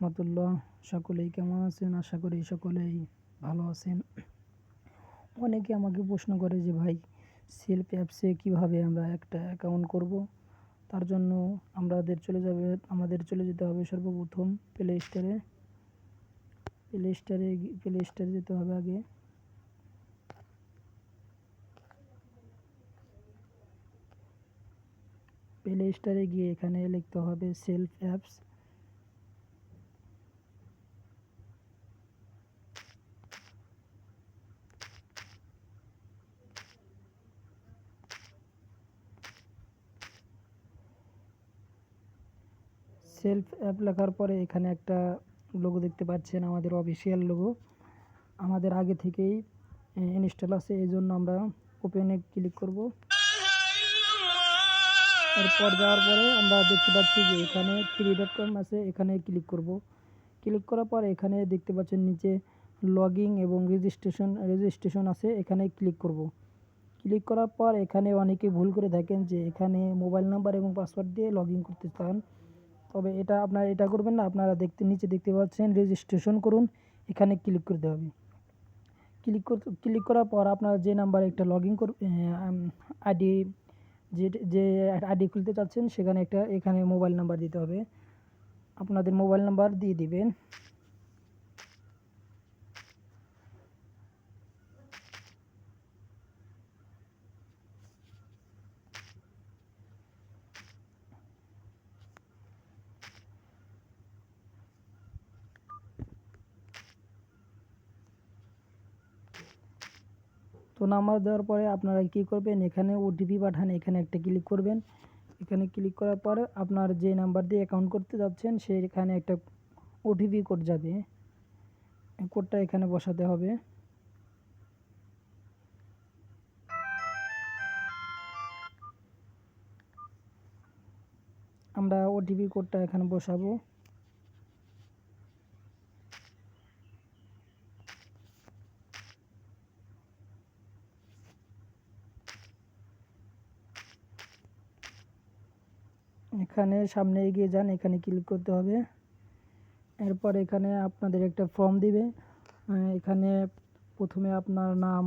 রহমতুল্লাহ। সকলেই কেমন আছেন? আশা করি সকলেই ভালো আছেন। অনেকে আমাকে প্রশ্ন করে যে ভাই, সেলফ অ্যাপসে কীভাবে আমরা একটা অ্যাকাউন্ট করব। তার জন্য আমাদের চলে যেতে হবে সর্বপ্রথম প্লে স্টোরে যেতে হবে আগে। প্লে স্টোরে গিয়ে এখানে লিখতে হবে সেলফ অ্যাপস। সেলফ অ্যাপ লেখার পরে এখানে একটা লোগো দেখতে পাচ্ছেন, আমাদের অফিসিয়াল লোগো। আমাদের আগে থেকেই ইনস্টল আছে, এই জন্য আমরা ওপেনে ক্লিক করব। এরপর যাওয়ার পরে আমরা দেখতে পাচ্ছি যে এখানে 3.com আছে, এখানে ক্লিক করব। ক্লিক করার পর এখানে দেখতে পাচ্ছেন নিচে লগইন এবং রেজিস্ট্রেশন আছে, এখানে ক্লিক করব। ক্লিক করার পর এখানে অনেকে ভুল করে থাকেন যে এখানে মোবাইল নাম্বার এবং পাসওয়ার্ড দিয়ে লগইন করতে চান, তবে আপনারা এটা করবেন না। আপনারা নিচে দেখতে পাচ্ছেন রেজিস্ট্রেশন করুন, এখানে ক্লিক করতে হবে। ক্লিক করার পর আপনারা যে নাম্বারে একটা লগইন আইডি যে আইডি খুলতে চাচ্ছেন সেখানে এখানে মোবাইল নাম্বার দিতে হবে। আপনাদের মোবাইল নাম্বার দিয়ে দিবেন। তো নাম্বার দেওয়ার পরে আপনারা কী করবেন, এখানে ওটিপি পাঠান, এখানে একটা ক্লিক করবেন। এখানে ক্লিক করার পরে আপনার যে নাম্বার দিয়ে অ্যাকাউন্ট করতে যাচ্ছেন সেখানে একটা ওটিপি কোড যাবে, কোডটা এখানে বসাতে হবে। আমরা ওটিপি কোডটা এখানে বসাবো। এখানে সামনে এগিয়ে যান, এখানে ক্লিক করতে হবে। এরপর এখানে আপনাদের একটা ফর্ম দিবে। এখানে প্রথমে আপনার নাম,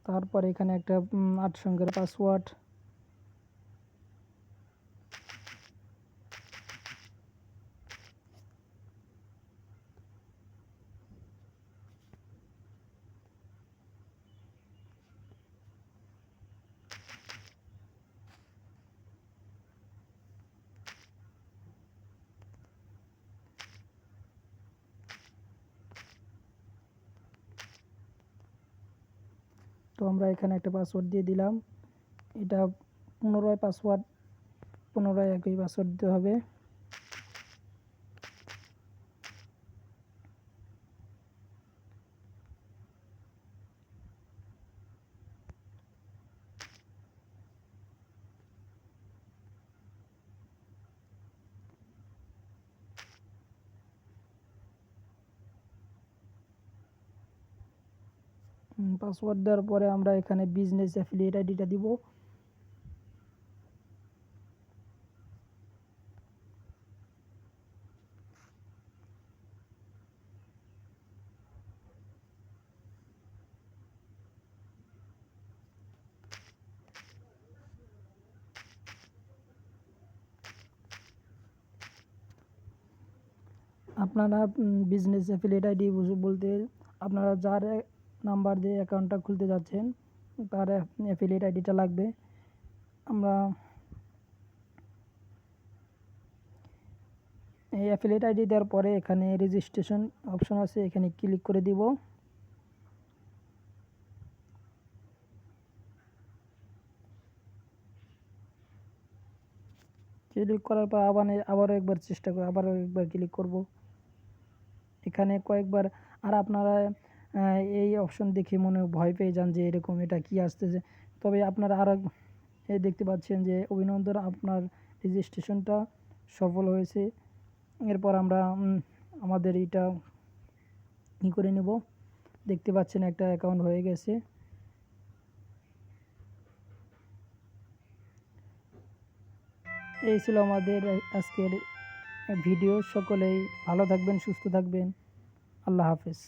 তারপর এখানে একটা 8 সংখ্যার পাসওয়ার্ড, তো আমরা এখানে একটা পাসওয়ার্ড দিয়ে দিলাম। এটা পুনরায় একই পাসওয়ার্ড দিতে হবে। পাসওয়ার্ড দেওয়ার পরে আমরা এখানে বিজনেস অ্যাফিলিয়েট আইডিটা দিব। আপনারা বিজনেস অ্যাফিলিয়েট আইডি বলতে আপনারা যার নাম্বার দিয়ে অ্যাকাউন্টটা খুলতে যাচ্ছেন তার অ্যাফিলিয়েট আইডিটা লাগবে। আমরা এই অ্যাফিলিয়েট আইডি দেওয়ার পরে এখানে রেজিস্ট্রেশন অপশন আছে, এখানে ক্লিক করে দিব। ক্লিক করার পর আবারও একবার ক্লিক করব। এখানে কয়েকবার আর আপনারা এই অপশন দেখে মনে ভয় পেয়ে যান যে এরকম এটা কি আসতেছে, তবে আপনারা এই দেখতে পাচ্ছেন যে অভিনন্দন, আপনার রেজিস্ট্রেশনটা সফল হয়েছে। এরপর আমরা আমাদের এটা করে নেব। দেখতে পাচ্ছেন একটা অ্যাকাউন্ট হয়ে গেছে। এই ছিল আমাদের আজকের ভিডিও। সকলেই ভালো থাকবেন, সুস্থ থাকবেন। আল্লাহ হাফেজ।